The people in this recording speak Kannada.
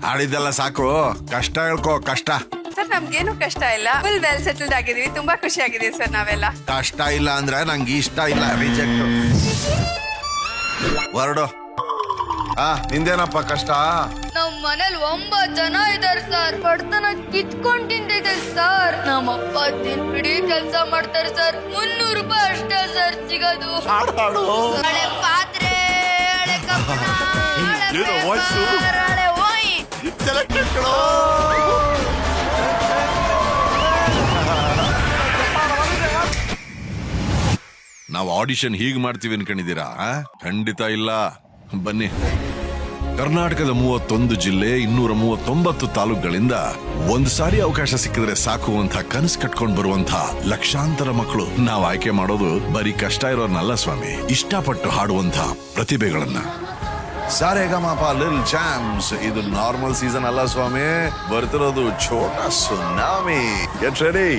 ಆಡಿದ್ದೆಲ್ಲ ಸಾಕು, ಕಷ್ಟ ಹೇಳ್ಕೋ ಕಷ್ಟ. ಸರ್ ನಮ್ಗೇನು ಕಷ್ಟ ಇಲ್ಲ, ಫುಲ್ ವೆಲ್ ಸೆಟಲ್ಡ್ ಆಗಿದೀವಿ, ತುಂಬಾ ಖುಷಿ ಆಗಿದೀವಿ ಸರ್ ನಾವೆಲ್ಲ. ಕಷ್ಟ ಇಲ್ಲ ಅಂದ್ರೆ ನಂಗೆ ಇಷ್ಟ ಇಲ್ಲ, ರಿಜೆಕ್ಟ್. ಹೊರಡು. ನಿಂದೇನಪ್ಪ ಕಷ್ಟ? ನಮ್ ಮನೇಲಿ 9 ಜನ ಇದಾರೆ ಸರ್. ಬಡತನ ಕಿತ್ಕೊಂಡ್ ತಿಂದಿದೆ ಸರ್. ನಮ್ಮಪ್ಪ ದಿನವಿಡೀ ಕೆಲಸ ಮಾಡ್ತಾರೆ ಸರ್. 300 ರೂಪಾಯಿ ಅಷ್ಟೇ ಸರ್ ಸಿಗೋದು. ಹಳೆ ಪಾತ್ರೆ, ಹಳೆ ಕಬ್ಬಣ, ಹಳೆ ಪೇಪರ್, ಹಳೆ ಓಯ್. ನಾವು ಆಡಿಷನ್ ಹೀಗ್ ಮಾಡ್ತೀವಿ ಅನ್ಕೊಂಡಿದ್ದೀರಾ? ಖಂಡಿತ ಇಲ್ಲ. ಬನ್ನಿ. ಕರ್ನಾಟಕದ 31 ಜಿಲ್ಲೆ, 239 ತಾಲೂಕುಗಳಿಂದ ಒಂದ್ ಸಾರಿ ಅವಕಾಶ ಸಿಕ್ಕಿದ್ರೆ ಸಾಕು ಅಂತ ಕನಸು ಕಟ್ಕೊಂಡ್ ಬರುವಂತ ಲಕ್ಷಾಂತರ ಮಕ್ಕಳು ನಾವ್ ಆಯ್ಕೆ ಮಾಡೋದು ಬರೀ ಕಷ್ಟ ಇರೋರ್ನಲ್ಲ ಸ್ವಾಮಿ, ಇಷ್ಟಪಟ್ಟು ಹಾಡುವಂತ ಪ್ರತಿಭೆಗಳನ್ನ. ಸಾರೆಗಮಪ ಲಿಲ್ ಚಾಂಪ್ಸ್ ಇದು ನಾರ್ಮಲ್ ಸೀಸನ್ ಅಲ್ಲ ಸ್ವಾಮಿ, ಬರ್ತಿರೋದು ಛೋಟಾ ಸುನಾಮಿ. Get ready.